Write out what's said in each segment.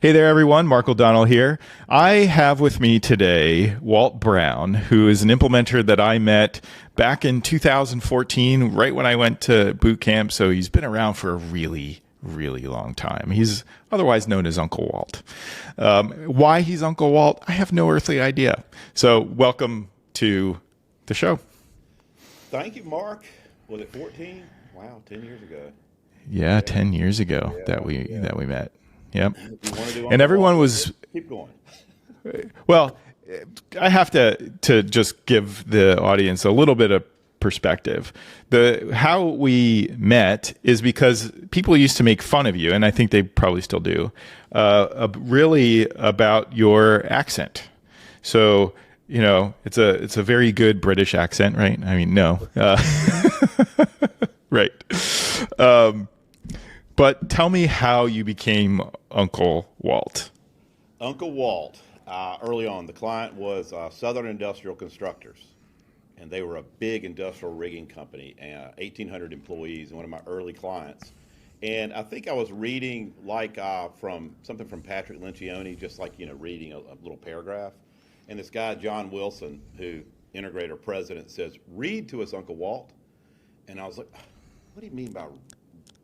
Hey there, everyone. Mark O'Donnell here. I have with me today Walt Brown, who is an implementer that I met back in 2014, right when I went to boot camp. So he's been around for a really long time. He's otherwise known as Uncle Walt. Why he's Uncle Walt, I have no earthly idea. So welcome to the show. Thank you, Mark. Was it 14? Wow, 10 years ago. Yeah, 10 years ago Yeah, that we met. Yep. If you want to do And Uncle everyone Walter, was keep going. well, I have to just give the audience a little bit of perspective. The how we met is because people used to make fun of you, and I think they probably still do, really about your accent. So, you know, it's a very good British accent, right? I mean, no, right. But tell me how you became Uncle Walt. Uncle Walt, early on, the client was Southern Industrial Constructors, and they were a big industrial rigging company, 1,800 employees, and one of my early clients. And I think I was reading from something from Patrick Lencioni, just like, reading a little paragraph. And this guy, John Wilson, who integrator president, says, "Read to us, Uncle Walt." And I was like, "What do you mean by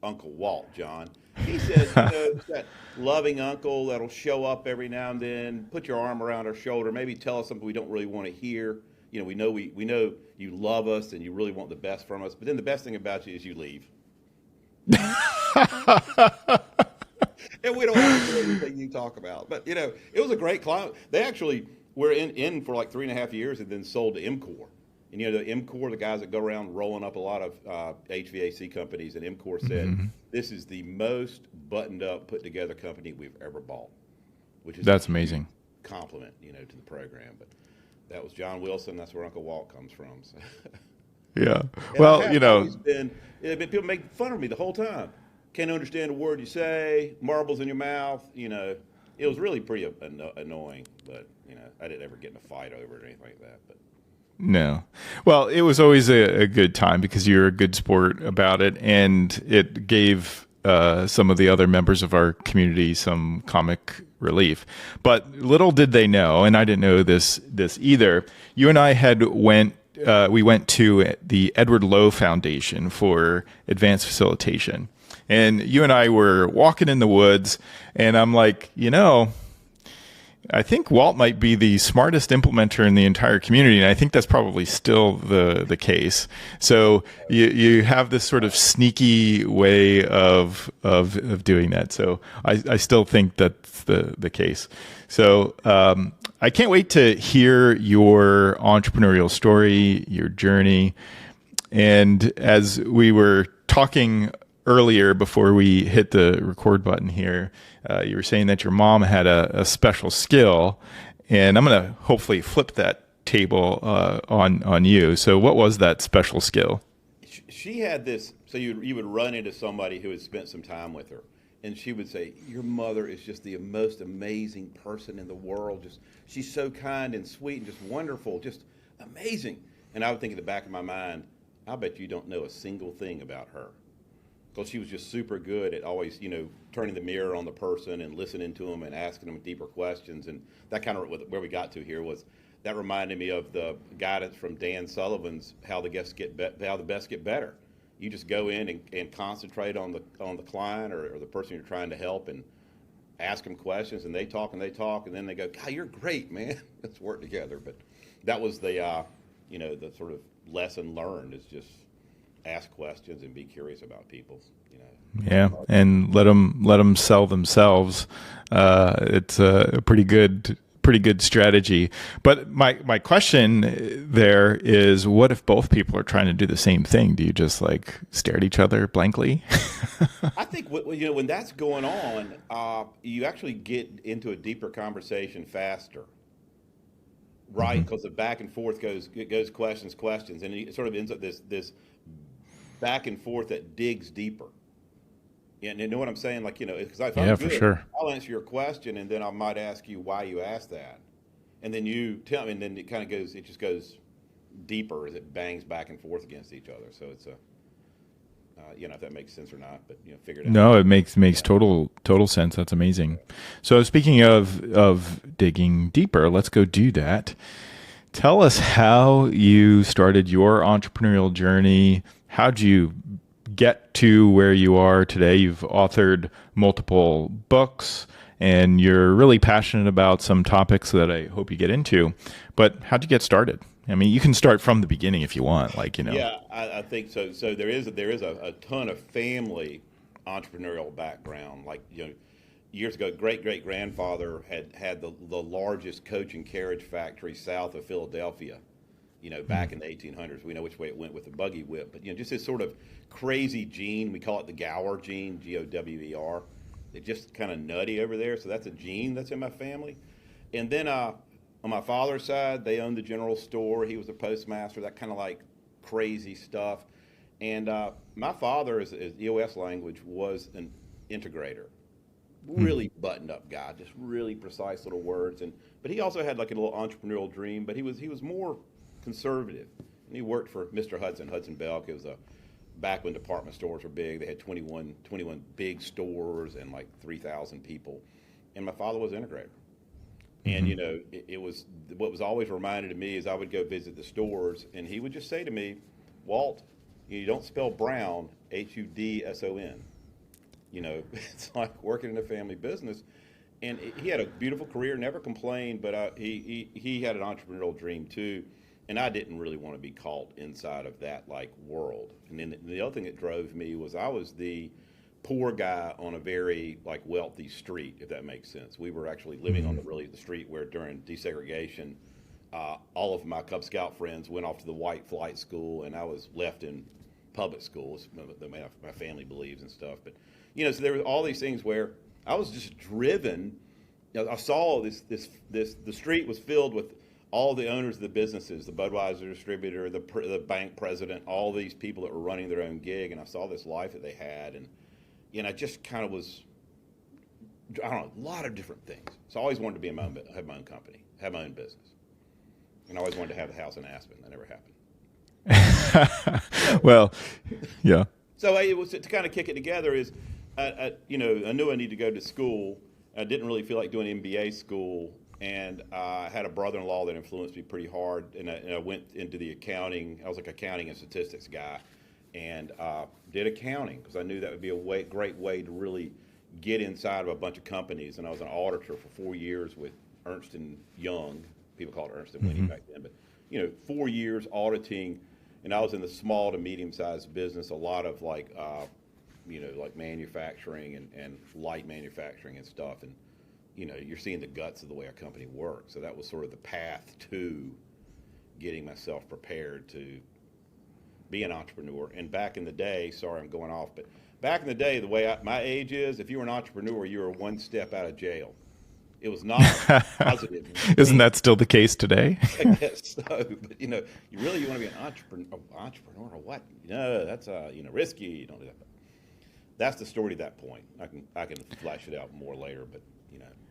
Uncle Walt, John?" He says, it's that loving uncle that'll show up every now and then, put your arm around our shoulder, maybe tell us something we don't really want to hear. We know you love us and you really want the best from us, but then the best thing about you is you leave. And we don't want to do everything you talk about. But, it was a great client. They actually were in for like 3.5 years and then sold to MCOR. And the MCOR, the guys that go around rolling up a lot of HVAC companies, and MCOR said, "This is the most buttoned up, put together company we've ever bought," which is That's amazing compliment, to the program. But that was John Wilson. That's where Uncle Walt comes from. So. Yeah. And Well, people make fun of me the whole time. Can't understand a word you say. Marbles in your mouth. It was really pretty annoying. But I didn't ever get in a fight over it or anything like that. But. No. Well, it was always a good time because you're a good sport about it, and it gave some of the other members of our community some comic relief. But little did they know, and I didn't know this either. You and I we went to the Edward Lowe Foundation for Advanced Facilitation, and you and I were walking in the woods, and I'm like, I think Walt might be the smartest implementer in the entire community, and I think that's probably still the case. So you have this sort of sneaky way of doing that. So I still think that's the case. So I can't wait to hear your entrepreneurial story, your journey. And as we were talking earlier before we hit the record button here, you were saying that your mom had a special skill, and I'm going to hopefully flip that table on you. So what was that special skill? She had this, so you would run into somebody who had spent some time with her, and she would say, "Your mother is just the most amazing person in the world. She's so kind and sweet and just wonderful, just amazing." And I would think in the back of my mind, "I bet you don't know a single thing about her." Because she was just super good at always, turning the mirror on the person and listening to them and asking them deeper questions. And that kind of where we got to here was that reminded me of the guidance from Dan Sullivan's how the best get better. You just go in and concentrate on the client or the person you're trying to help and ask them questions, and they talk and then they go, "God, you're great, man. Let's work together." But that was the the sort of lesson learned is just ask questions and be curious about people. Yeah, and let them sell themselves. It's a pretty good strategy. But my question there is, what if both people are trying to do the same thing? Do you just stare at each other blankly? I think when that's going on, you actually get into a deeper conversation faster. Right, because the back and forth goes questions, and it sort of ends up this back and forth that digs deeper. And you know what I'm saying? Because if I'm good, for sure. I'll answer your question, and then I might ask you why you asked that, and then you tell me, and then it just goes deeper as it bangs back and forth against each other. So If that makes sense or not, but figure it out. No, it makes total sense. That's amazing. So speaking of digging deeper, let's go do that. Tell us how you started your entrepreneurial journey. How'd you get to where you are today? You've authored multiple books and you're really passionate about some topics that I hope you get into. But how'd you get started? I mean, you can start from the beginning if you want, Yeah, I think so. So there is a ton of family entrepreneurial background. Like years ago, great grandfather had the largest coach and carriage factory south of Philadelphia. Back in the 1800s. We know which way it went with the buggy whip, but just this sort of crazy gene. We call it the Gower gene, Gower. It's just kind of nutty over there. So that's a gene that's in my family. And then on my father's side, they owned the general store. He was a postmaster. That kind of like crazy stuff. And my father, is EOS language, was an integrator. Really buttoned up guy, just really precise little words. But he also had like a little entrepreneurial dream. But he was more conservative. And he worked for Mr. Hudson Belk. It was back when department stores were big. They had 21 big stores and like 3,000 people. And my father was an integrator. And it was what was always reminded to me is I would go visit the stores, and he would just say to me, "Walt, you don't spell Brown Hudson. It's like working in a family business." And he had a beautiful career, never complained, but he had an entrepreneurial dream too. And I didn't really want to be caught inside of that like world. And then the other thing that drove me was I was the poor guy on a very like wealthy street, if that makes sense. We were actually living on the street where during desegregation, all of my Cub Scout friends went off to the white flight school, and I was left in public schools. My family believes and stuff, but so there were all these things where I was just driven. I saw the street was filled with all the owners of the businesses, the Budweiser distributor, the bank president, all these people that were running their own gig, and I saw this life that they had, and I just kind of was, I don't know, a lot of different things. So I always wanted to have my own company, have my own business, and I always wanted to have a house in Aspen. That never happened. Well, yeah. So it was to kind of kick it together. I knew I needed to go to school. I didn't really feel like doing MBA school. And I had a brother-in-law that influenced me pretty hard, and I went into the accounting. I was like accounting and statistics guy, and did accounting because I knew that would be a great way to really get inside of a bunch of companies. And I was an auditor for 4 years with Ernst and Young. People called it Ernst and Winnie back then, but 4 years auditing, and I was in the small to medium-sized business. A lot of like manufacturing and light manufacturing and stuff, and you're seeing the guts of the way a company works. So that was sort of the path to getting myself prepared to be an entrepreneur. And back in the day, sorry I'm going off, but back in the day, the way my age is, if you were an entrepreneur, you were one step out of jail. It was not positive. Isn't that still the case today? I guess so. But you want to be an entrepreneur or what? That's risky. You don't do that. But that's the story to that point. I can flash it out more later, but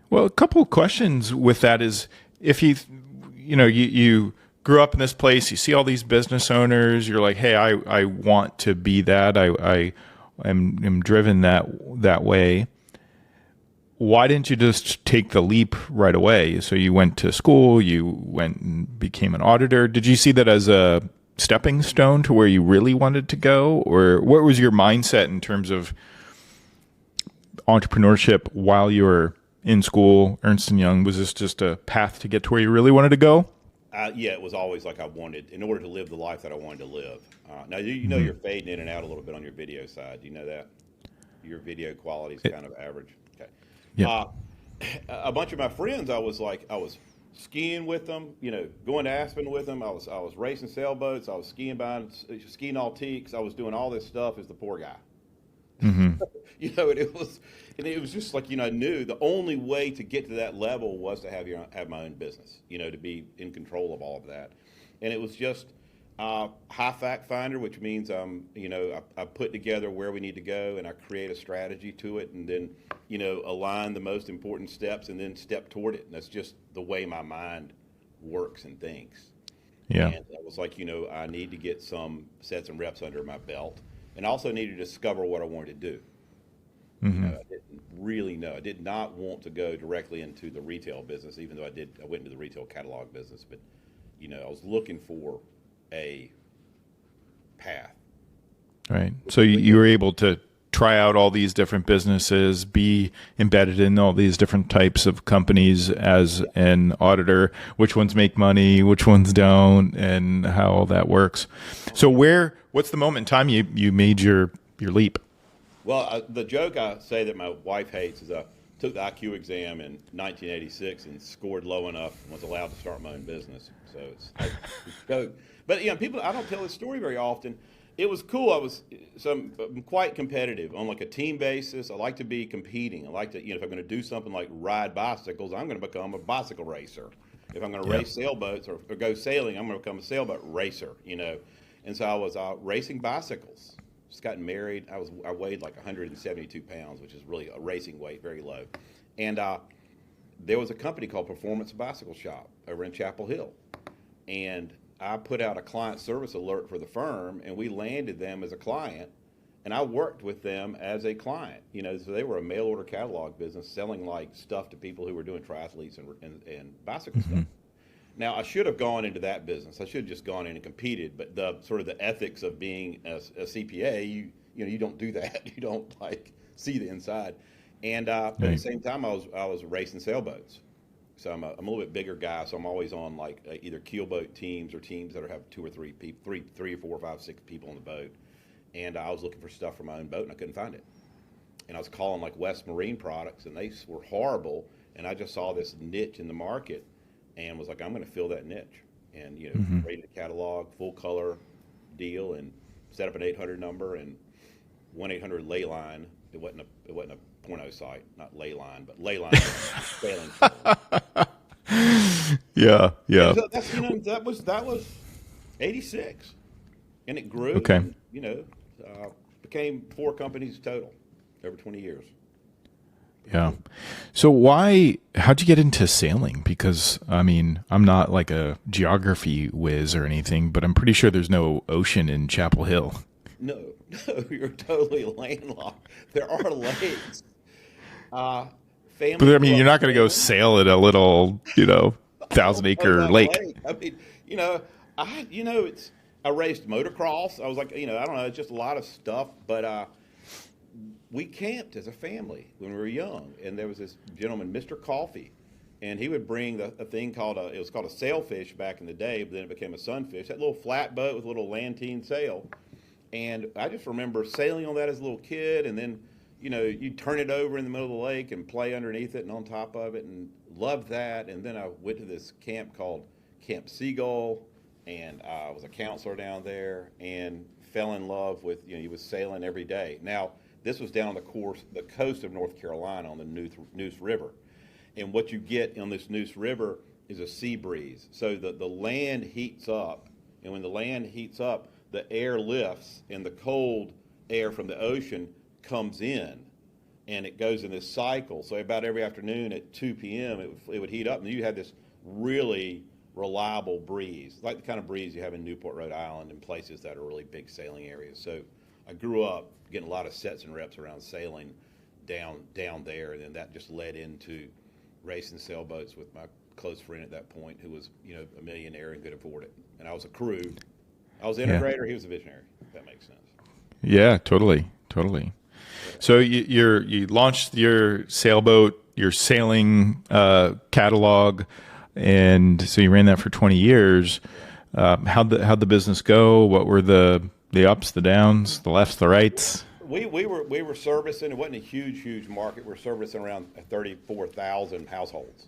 Well, a couple of questions with that is if you grew up in this place, you see all these business owners, you're like, hey, I want to be that. I am driven that way. Why didn't you just take the leap right away? So you went to school, you went and became an auditor. Did you see that as a stepping stone to where you really wanted to go? Or what was your mindset in terms of entrepreneurship while you were in school, Ernst & Young? Was this just a path to get to where you really wanted to go? Yeah, it was always like I wanted, in order to live the life that I wanted to live. Now, you're fading in and out a little bit on your video side. Do you know that? Your video quality is kind of average. Okay. Yeah. A bunch of my friends, I was skiing with them, going to Aspen with them. I was racing sailboats. I was skiing nautiques. I was doing all this stuff as the poor guy. Mm-hmm. And it was just like, I knew the only way to get to that level was to have my own business, to be in control of all of that. And it was just high fact finder, which means, I put together where we need to go and I create a strategy to it, and then, align the most important steps and then step toward it. And that's just the way my mind works and thinks. Yeah. And it was like, I need to get some sets and reps under my belt. and I also needed to discover what I wanted to do. I didn't really know. I did not want to go directly into the retail business, even though I went into the retail catalog business. But, I was looking for a path. Right. So you were able to try out all these different businesses, be embedded in all these different types of companies as an auditor, which ones make money, which ones don't, and how all that works. So what's the moment in time you made your leap? Well, the joke I say that my wife hates is I took the IQ exam in 1986 and scored low enough and was allowed to start my own business. So it's a joke. But people, I don't tell this story very often. It was cool. I'm quite competitive on like a team basis. I like to be competing. I like to, if I'm going to do something like ride bicycles, I'm going to become a bicycle racer. If I'm going to race sailboats or go sailing, I'm going to become a sailboat racer. And so I was racing bicycles. Just got married. I weighed like 172 pounds, which is really a racing weight, very low. And there was a company called Performance Bicycle Shop over in Chapel Hill, and I put out a client service alert for the firm, and we landed them as a client, and I worked with them as a client. So they were a mail order catalog business selling like stuff to people who were doing triathletes and bicycle stuff. Now, I should have gone into that business. I should have just gone in and competed, but the sort of the ethics of being a CPA, you don't do that. You don't see the inside. And at the same time, I was racing sailboats. So I'm a little bit bigger guy, so I'm always on either keelboat teams or teams that have 2 or 3 people, three or 4 or 5, 6 people on the boat. And I was looking for stuff for my own boat, and I couldn't find it. And I was calling West Marine Products, and they were horrible. And I just saw this niche in the market, and was like, I'm going to fill that niche. And created a catalog, full color deal, and set up an 800 number and 1-800-Leyline. It wasn't a porno site, not Leyline, but Leyline. Sailing. Yeah. So that was 86, and it grew. Okay. And, became 4 companies total over 20 years. Yeah. So how'd you get into sailing? Because I'm not like a geography whiz or anything, but I'm pretty sure there's no ocean in Chapel Hill. No, you're totally landlocked. There are lakes. But you're not going to go sail at a little, 1,000-acre lake. I raced motocross. I was like, I don't know, it's just a lot of stuff. But we camped as a family when we were young, and there was this gentleman, Mr. Coffee, and he would bring a thing it was called a sailfish back in the day, but then it became a sunfish. That little flat boat with a little lantine sail. And I just remember sailing on that as a little kid, and then, you turn it over in the middle of the lake and play underneath it and on top of it, and loved that. And then I went to this camp called Camp Seagull, and I was a counselor down there and fell in love with, he was sailing every day. Now, this was down on the coast of North Carolina on the Neuse River. And what you get on this Neuse River is a sea breeze. So the land heats up, and when the land heats up, the air lifts, and the cold air from the ocean comes in, and it goes in this cycle. So about every afternoon at 2 p.m., it would heat up, and you had this really reliable breeze, like the kind of breeze you have in Newport, Rhode Island, and places that are really big sailing areas. So I grew up getting a lot of sets and reps around sailing down there, and then that just led into racing sailboats with my close friend at that point, who was a millionaire and could afford it. And I was a crew. I was the integrator. He was a visionary. If that makes sense. Yeah, totally. So you launched your sailboat, your sailing catalog, and so you ran that for 20 years. How'd the business go? What were the ups, the downs, the lefts, the rights? We were servicing. It wasn't a huge market. We were servicing around 34,000 households.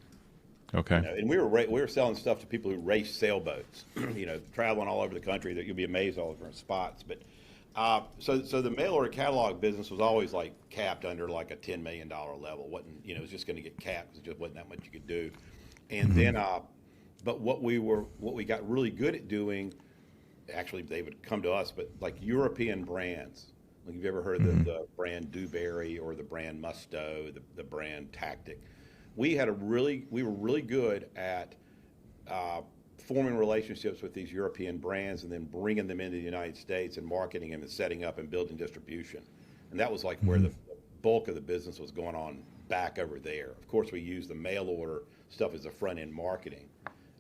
Okay. And we were selling stuff to people who race sailboats. Traveling all over the country. That you'll be amazed all different spots. But so the mail order catalog business was always capped under a $10 million level. It was just going to get capped because it just wasn't that much you could do. And then, but what we got really good at doing, actually they would come to us, but European brands. Like, have you ever heard of the brand Dewberry or the brand Musto, the brand Tactic? We were really good at forming relationships with these European brands and then bringing them into the United States and marketing them and setting up and building distribution. And that was like where the bulk of the business was going on back over there. Of course, we used the mail order stuff as the front end marketing.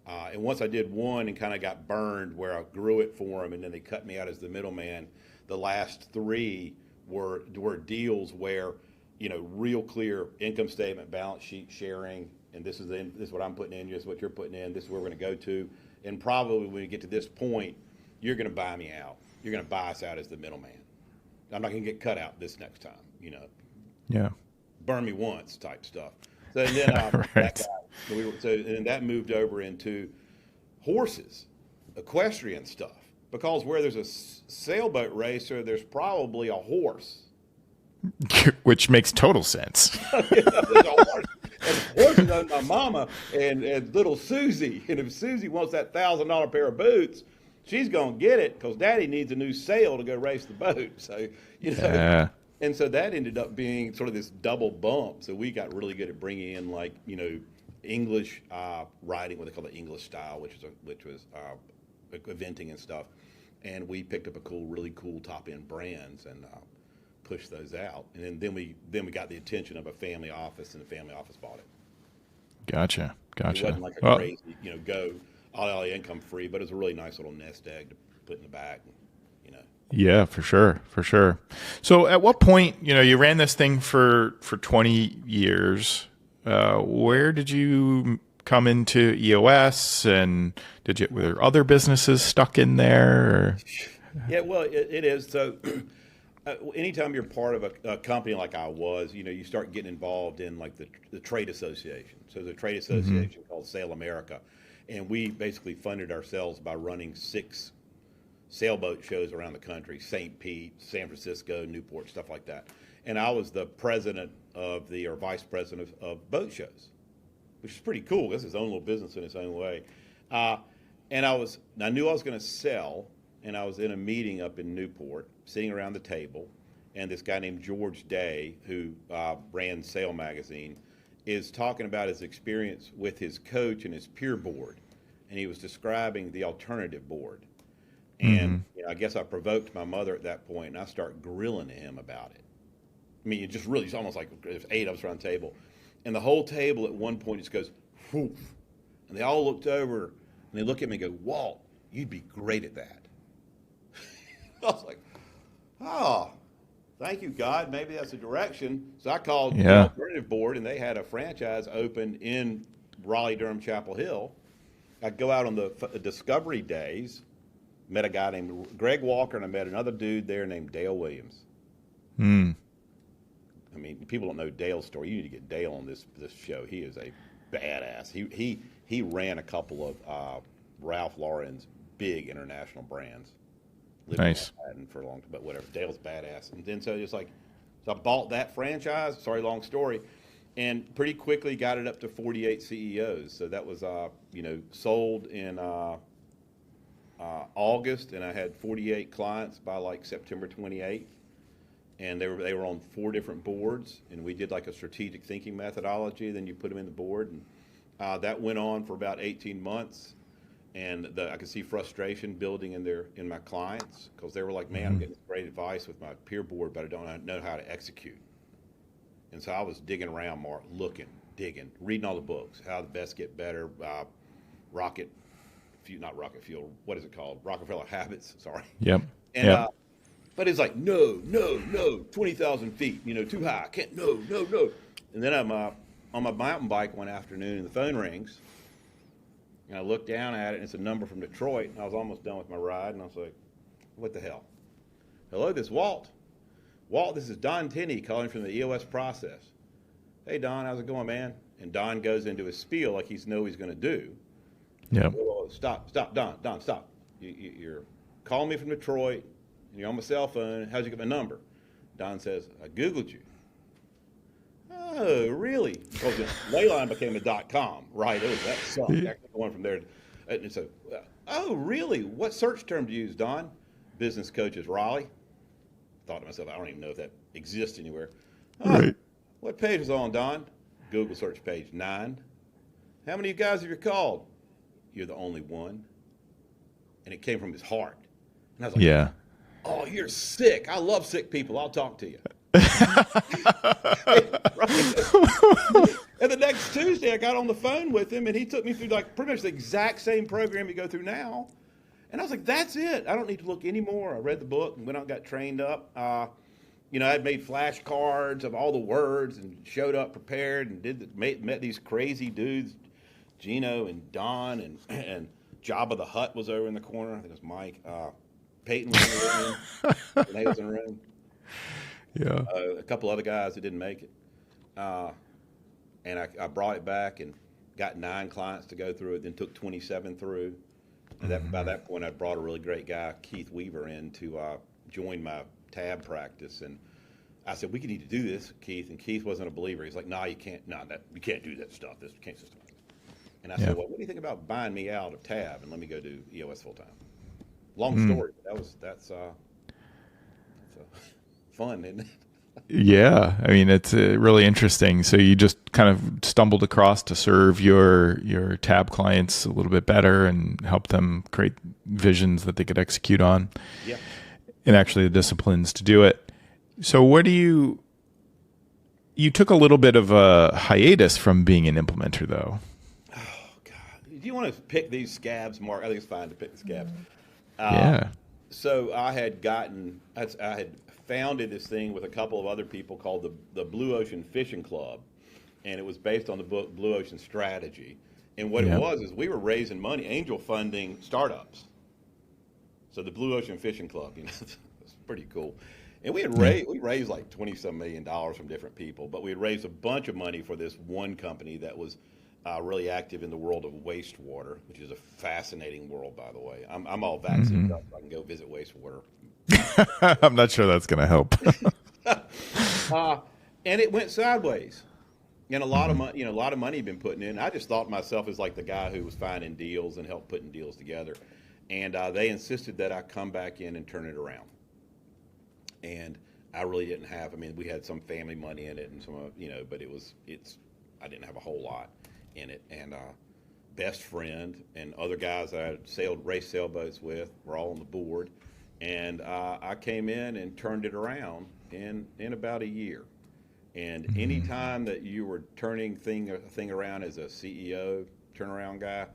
And once I did one and kind of got burned where I grew it for them and then they cut me out as the middleman, the last three were deals where, you know, real clear income statement, balance sheet sharing, and this is what I'm putting in, this is what you're putting in, this is where we're going to go to. And probably when we get to this point, you're going to buy me out. You're going to buy us out as the middleman. I'm not going to get cut out this next time, you know. Yeah. Burn me once type stuff. So and then Right. and that moved over into horses, equestrian stuff. Because where there's a sailboat racer, there's probably a horse. Which makes total sense. There's a horse. And the horse is owned by Mama and little Susie. And if Susie wants that $1,000 pair of boots, she's going to get it because Daddy needs a new sail to go race the boat. So, you know. Yeah. And so that ended up being sort of this double bump. So we got really good at bringing in, like, you know, English writing, what they call the English style, which was eventing and stuff. And we picked up really cool top end brands and pushed those out. And then we got the attention of a family office, and the family office bought it. Gotcha. It wasn't like a crazy, you know, go all income free, but it was a really nice little nest egg to put in the back. You know. Yeah, for sure. For sure. So at what point, you know, you ran this thing for 20 years. Where did you come into EOS, and were there other businesses stuck in there? Or? Yeah, well, it is. So anytime you're part of a company like I was, you know, you start getting involved in like the trade association. So there's a trade association called Sail America. And we basically funded ourselves by running 6 sailboat shows around the country, St. Pete, San Francisco, Newport, stuff like that. And I was the president or vice president of boat shows, which is pretty cool. This is its own little business in its own way. And I knew I was going to sell, and I was in a meeting up in Newport, sitting around the table, and this guy named George Day, who ran Sail Magazine, is talking about his experience with his coach and his peer board. And he was describing the alternative board. And you know, I guess I provoked my mother at that point, and I start grilling him about it. I mean, it's almost like there's 8 of us around the table. And the whole table at one point just goes, whoof. And they all looked over, and they look at me and go, Walt, you'd be great at that. I was like, oh, thank you, God. Maybe that's the direction. So I called the alternative board, and they had a franchise open in Raleigh-Durham, Chapel Hill. I'd go out on the Discovery Days, met a guy named Greg Walker, and I met another dude there named Dale Williams. I mean, people don't know Dale's story. You need to get Dale on this show. He is a badass. He ran a couple of Ralph Lauren's big international brands. Lived Nice. in Manhattan for a long time, but whatever. Dale's badass. And then so I bought that franchise. Sorry, long story. And pretty quickly got it up to 48 CEOs. So that was, sold in August, and I had 48 clients by like September 28th. And they were on 4 different boards, and we did like a strategic thinking methodology. Then you put them in the board, and that went on for about 18 months. And I could see frustration building in my clients because they were like, "Man, I'm getting great advice with my peer board, but I don't know how to execute." And so I was digging around, Mark, digging, reading all the books, how the best get better, Rocket Fuel, what is it called? Rockefeller Habits. Sorry. Yep. And but it's like, no, 20,000 feet, too high. I can't, no. And then I'm on my mountain bike one afternoon, and the phone rings. And I looked down at it, and it's a number from Detroit. And I was almost done with my ride, and I was like, what the hell? Hello, this is Walt. Walt, this is Don Tenney calling from the EOS process. Hey, Don, how's it going, man? And Don goes into his spiel like he's going to do. Yeah. Whoa, stop, Don, stop. You're calling me from Detroit, and you're on my cell phone. How'd you get my number? Don says, I Googled you. Oh, really? Because Leyline became a .com, right? It was that sucked. Actually going from there. And so, oh, really? What search term do you use, Don? Business Coaches Raleigh. Thought to myself, I don't even know if that exists anywhere. Right. What page is on, Don? Google search page 9. How many of you guys have you called? you're the only one. And it came from his heart. And I was like, Yeah. oh, you're sick. I love sick people. I'll talk to you. And the next Tuesday, I got on the phone with him, and he took me through like pretty much the exact same program you go through now. And I was like, that's it. I don't need to look anymore. I read the book and went out and got trained up. I'd made flashcards of all the words and showed up prepared and met these crazy dudes, Gino and Don and Jabba the Hutt was over in the corner. I think it was Mike. Peyton was in the room. Renee was in the room. Yeah. A couple other guys that didn't make it. And I brought it back and got 9 clients to go through it, then took 27 through. And by that point, I brought a really great guy, Keith Weaver, in to join my tab practice. And I said, we need to do this, Keith. And Keith wasn't a believer. He's like, no, you can't. No, you can't do that stuff. This can't systemize. And I said, well, what do you think about buying me out of tab and let me go do EOS full time? Long story, but that's fun, isn't it? Yeah, I mean, it's really interesting. So you just kind of stumbled across to serve your tab clients a little bit better and help them create visions that they could execute on. Yeah. And actually the disciplines to do it. So what do you took a little bit of a hiatus from being an implementer, though. Oh, God. Do you want to pick these scabs, Mark? I think it's fine to pick the scabs. Yeah. So I had founded this thing with a couple of other people called the Blue Ocean Fishing Club, and it was based on the book Blue Ocean Strategy. And what it was is we were raising money, angel funding startups. So the Blue Ocean Fishing Club, it's pretty cool. And we raised like $20-some million from different people, but we had raised a bunch of money for this one company that was really active in the world of wastewater, which is a fascinating world, by the way. I'm all vaccinated up, so I can go visit wastewater. I'm not sure that's going to help. And it went sideways, and a lot of money had been putting in. I just thought of myself as like the guy who was finding deals and helped putting deals together. And they insisted that I come back in and turn it around. And I really didn't have. I mean, we had some family money in it, and some, but I didn't have a whole lot in it. And best friend and other guys that I raced sailboats with were all on the board. And I came in and turned it around in about a year. And any time that you were turning a thing around as a CEO, turnaround guy,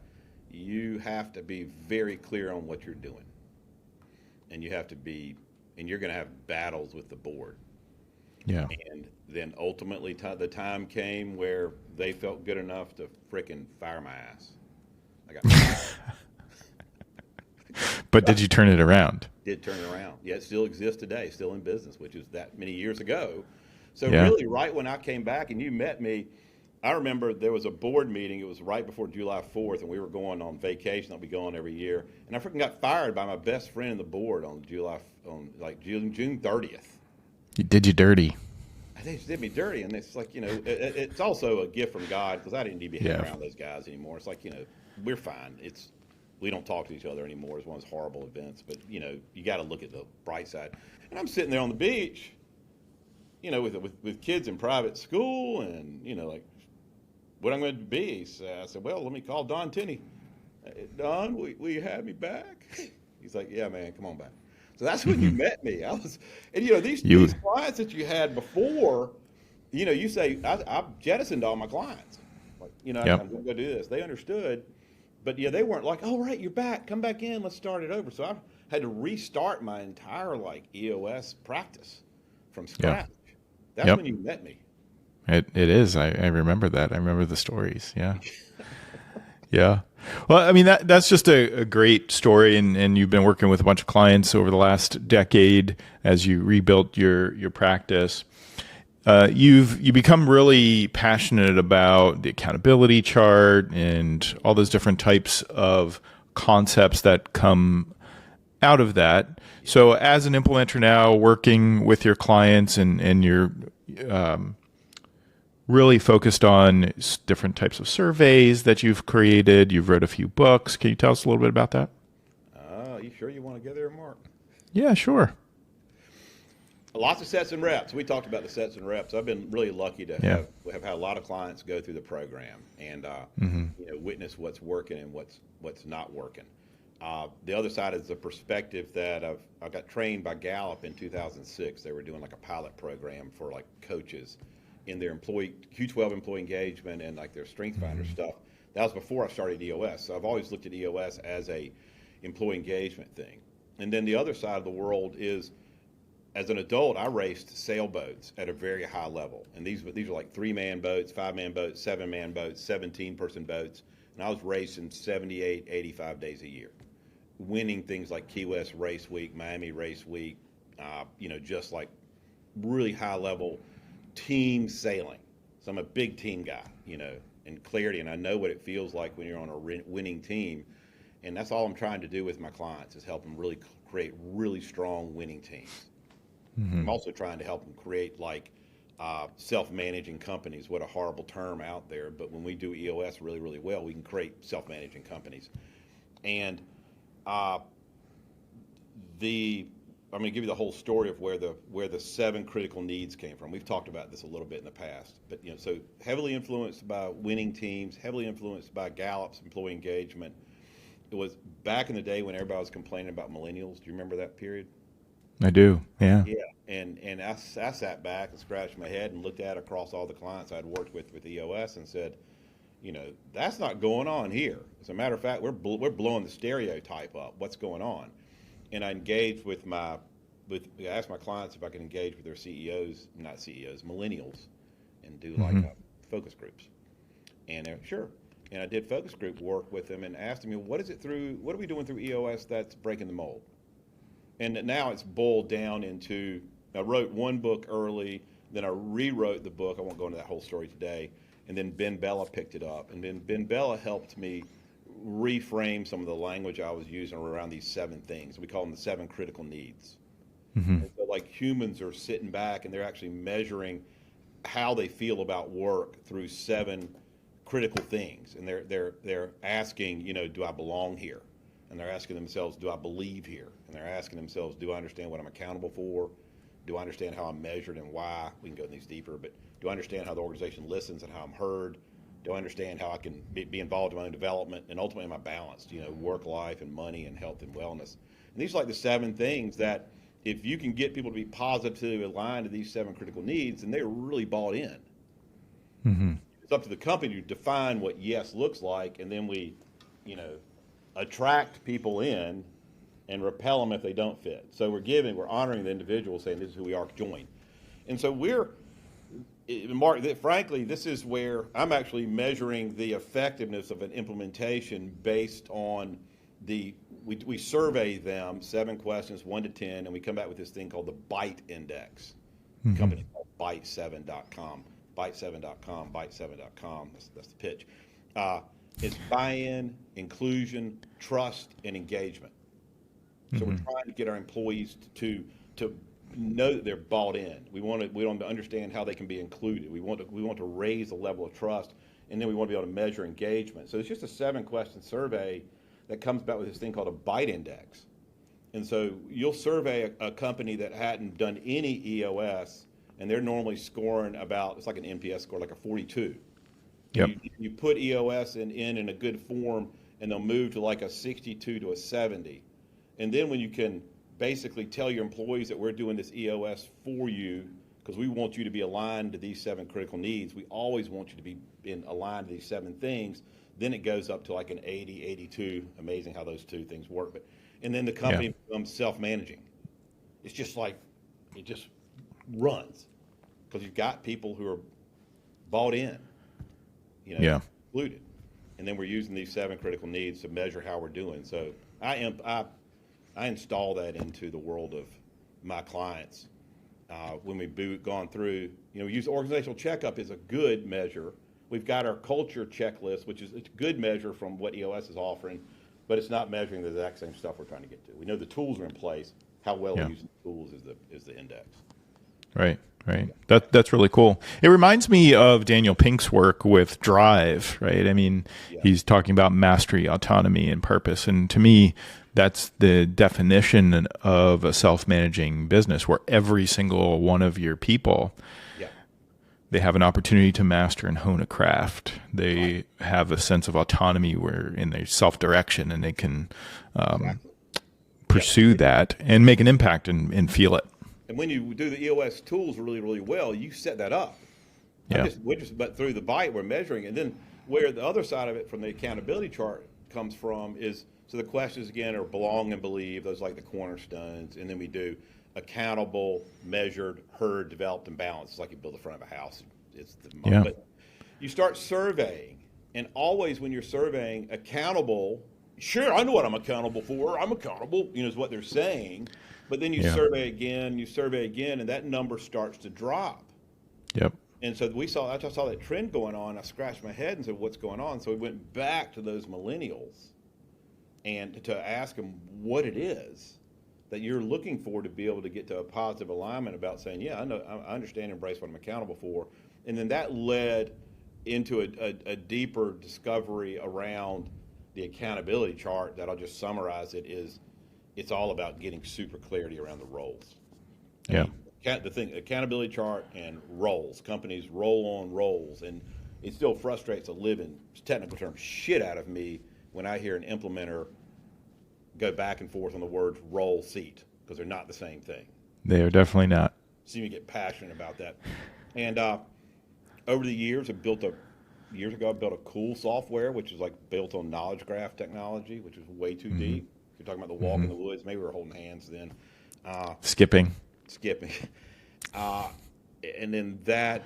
you have to be very clear on what you're doing. And you're going to have battles with the board. Yeah. And then ultimately the time came where they felt good enough to frickin' fire my ass. I got fired. But did you turn it around? Did turn it around. Yeah, it still exists today, still in business, which is that many years ago. So really, right when I came back and you met me, I remember there was a board meeting. It was right before July 4th, and we were going on vacation. I'll be going every year. And I freaking got fired by my best friend in the board on June 30th. He did you dirty. They did me dirty, and it's like, it's also a gift from God, because I didn't need to be hanging around those guys anymore. It's like, we're fine. We don't talk to each other anymore. It's one of those horrible events, but you got to look at the bright side. And I'm sitting there on the beach, with kids in private school, and like, what I'm going to be. So I said, well, let me call Don Tenney. Don, will you have me back? He's like, yeah, man, come on back. So that's when you met me. These clients that you had before, you say, I've jettisoned all my clients. Like, I'm going to go do this. They understood. But they weren't like, oh, right, you're back. Come back in. Let's start it over. So I had to restart my entire EOS practice from scratch. That's when you met me. It is. I remember that. I remember the stories. Yeah. Yeah. Well, I mean, that's just a great story. And you've been working with a bunch of clients over the last decade as you rebuilt your practice. You become really passionate about the accountability chart and all those different types of concepts that come out of that. So as an implementer now, working with your clients and you're really focused on different types of surveys that you've created. You've wrote a few books. Can you tell us a little bit about that? You sure you want to go there, Mark? Yeah, sure. Lots of sets and reps. We talked about the sets and reps. I've been really lucky to Yeah. have had a lot of clients go through the program and witness what's working and what's not working. The other side is the perspective that I got trained by Gallup in 2006. They were doing like a pilot program for like coaches in their Q12 employee engagement and like their strength finder stuff. That was before I started EOS. So I've always looked at EOS as a employee engagement thing. And then the other side of the world is, as an adult, I raced sailboats at a very high level. And these are like 3-man boats, 5-man boats, 7-man boats, 17-person boats. And I was racing 78, 85 days a year, winning things like Key West Race Week, Miami Race Week, just like really high level team sailing. So I'm a big team guy, and clarity, and I know what it feels like when you're on a winning team. And that's all I'm trying to do with my clients is help them really create really strong winning teams. I'm also trying to help them create like self-managing companies. What a horrible term out there, but when we do EOS really, really well, we can create self-managing companies. And I'm going to give you the whole story of where the 7 critical needs came from. We've talked about this a little bit in the past, but so heavily influenced by winning teams, heavily influenced by Gallup's employee engagement. It was back in the day when everybody was complaining about millennials. Do you remember that period? I do. Yeah. Yeah, and I sat back and scratched my head and looked at across all the clients I'd worked with EOS and said, that's not going on here. As a matter of fact, we're blowing the stereotype up. What's going on? And I engaged I asked my clients if I could engage with their millennials, and do like focus groups. And they're sure. And I did focus group work with them and asked them, what are we doing through EOS that's breaking the mold? And now it's boiled down into, I wrote one book early, then I rewrote the book. I won't go into that whole story today. And then Ben Bella picked it up. And then Ben Bella helped me reframe some of the language I was using around these 7 things. We call them the 7 critical needs. And so like humans are sitting back and they're actually measuring how they feel about work through 7 critical things. And they're asking, do I belong here? And they're asking themselves, do I believe here? And they're asking themselves, do I understand what I'm accountable for? Do I understand how I'm measured and why? We can go in these deeper, but do I understand how the organization listens and how I'm heard? Do I understand how I can be involved in my own development? And ultimately, am I balanced, work life and money and health and wellness? And these are like the 7 things that if you can get people to be positively aligned to these 7 critical needs, then they're really bought in. It's up to the company to define what yes looks like, and then we, attract people in and repel them if they don't fit. So we're honoring the individual, saying this is who we are, join. And so Mark, frankly, this is where I'm actually measuring the effectiveness of an implementation based on we survey them 7 questions, 1 to 10, and we come back with this thing called the BITE Index. Company called bite7.com, bite7.com, bite7.com. That's the pitch. It's buy-in, inclusion, trust, and engagement. So we're trying to get our employees to know that they're bought in. We want them to understand how they can be included. We want to raise the level of trust, and then we want to be able to measure engagement. So it's just a 7-question survey that comes back with this thing called a BITE Index. And so you'll survey a company that hadn't done any EOS, and they're normally scoring it's like an NPS score, like a 42. Yep. You put EOS in a good form, and they'll move to like a 62 to a 70. And then when you can basically tell your employees that we're doing this EOS for you because we want you to be aligned to these 7 critical needs. We always want you to be aligned to these 7 things. Then it goes up to like an 80, 82. Amazing how those 2 things work. And then the company becomes self-managing. It's just like, it just runs because you've got people who are bought in, included. And then we're using these 7 critical needs to measure how we're doing. So I install that into the world of my clients when we've gone through. We use organizational checkup as a good measure. We've got our culture checklist, which is a good measure from what EOS is offering, but it's not measuring the exact same stuff we're trying to get to. We know the tools are in place. How well we're using the tools is the index. Right. Right. That's really cool. It reminds me of Daniel Pink's work with Drive, right? I mean, Yeah, he's talking about mastery, autonomy, and purpose. And to me, that's the definition of a self-managing business where every single one of your people, yeah, they have an opportunity to master and hone a craft. right, They have a sense of autonomy where in their self-direction, and they can exactly. Yeah, pursue that and make an impact and feel it. and when you do the EOS tools really, really well, you set that up. Yeah. We're just but through the bite we're measuring, and then where the other side of it from the accountability chart comes from is so the questions again are belong and believe, those like the cornerstones, and then we do accountable, measured, heard, developed, and balanced. It's like you build the front of a house. It's the Yeah. but you start surveying, and always when you're surveying accountable, sure, I know what I'm accountable for. I'm accountable, is what they're saying. But then Yeah. you survey again, and that number starts to drop. Yep. And so I just saw that trend going on. I scratched my head and said, "What's going on?" So we went back to those millennials and to ask them what it is that you're looking for to be able to get to a positive alignment about saying, "Yeah, I know, I understand, and embrace what I'm accountable for." And then that led into a deeper discovery around the accountability chart. That I'll just summarize it is, it's all about getting super clarity around the roles. I Yeah. mean, the thing, accountability chart and roles. Companies roll on roles, and it still frustrates a living technical term shit out of me when I hear an implementer go back and forth on the words role seat because they're not the same thing. They are definitely not. So you get passionate about that. And over the years, years ago, I built a cool software which is like built on knowledge graph technology, which is way too deep. If you're talking about the walk in the woods, maybe we were holding hands then. Skipping. Skipping. And then that,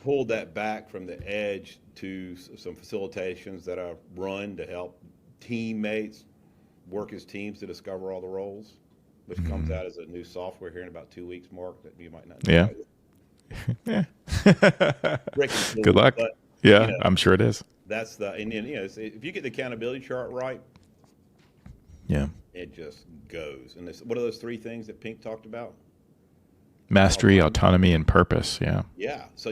pulled that back from the edge to some facilitations that I run to help teammates work as teams to discover all the roles, which comes out as a new software here in about 2 weeks, Mark, that you might not know. Yeah. Yeah. Freaking cool. Good luck. But, Yeah, I'm sure it is. that's and then, if you get the accountability chart right, Yeah. it just goes. And what are those three things that Pink talked about? Mastery, autonomy, and purpose. Yeah. Yeah. So,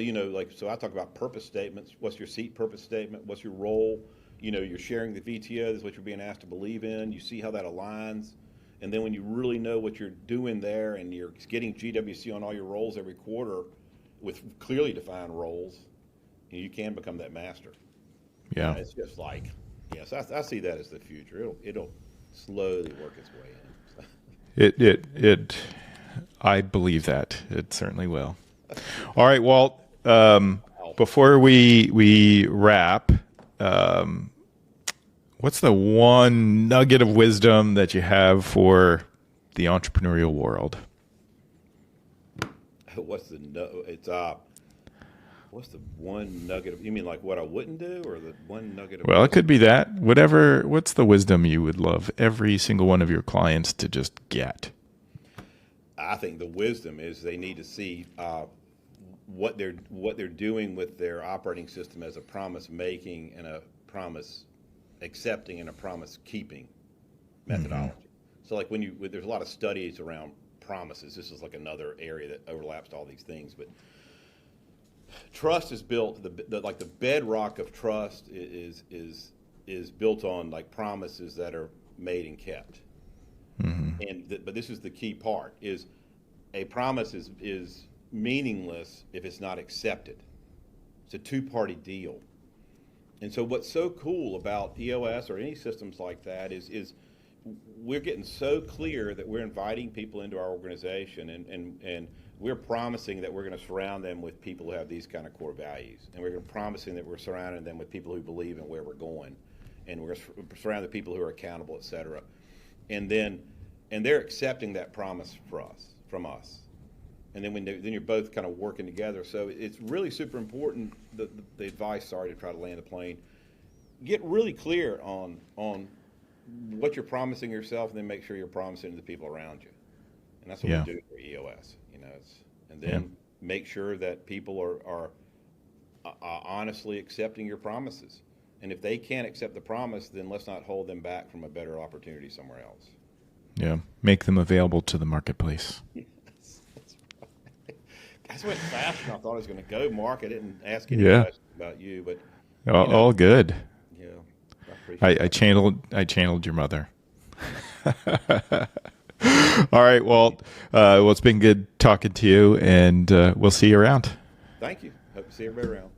so I talk about purpose statements. What's your seat purpose statement? What's your role? You're sharing the VTO. This is what you're being asked to believe in. You see how that aligns. And then when you really know what you're doing there and you're getting GWC on all your roles every quarter with clearly defined roles, you can become that master. Yeah. It's just like, yes, I see that as the future. It'll slowly work its way in. I believe that it certainly will. All right, Walt. Before we wrap, what's the one nugget of wisdom that you have for the entrepreneurial world? What's the one nugget you mean like what I wouldn't do, or the one nugget of Well, it could be that. What's the wisdom you would love every single one of your clients to just get? I think the wisdom is they need to see what they're doing with their operating system as a promise making and a promise accepting and a promise keeping methodology. So like there's a lot of studies around promises. This is like another area that overlaps to all these things, but trust is built. The bedrock of trust is built on like promises that are made and kept. But this is the key part: is a promise is meaningless if it's not accepted. It's a two-party deal. And so what's so cool about EOS or any systems like that is we're getting so clear that we're inviting people into our organization and we're promising that we're going to surround them with people who have these kind of core values. And we're promising that we're surrounding them with people who believe in where we're going. And we're going to surround the people who are accountable, et cetera. And they're accepting that promise from us. And then then you're both kind of working together. So it's really super important. The advice, sorry to try to land the plane, get really clear on what you're promising yourself, and then make sure you're promising to the people around you. And that's what we do for EOS. And then make sure that people are honestly accepting your promises. And if they can't accept the promise, then let's not hold them back from a better opportunity somewhere else. Yeah, make them available to the marketplace. Yes, that's right. I went faster than I thought I was going to go, Mark. I didn't ask any Yeah. questions about you, but All good. yeah, I appreciate I that. channeled your mother. All right. Well, it's been good talking to you, and we'll see you around. Thank you. Hope to see everybody around.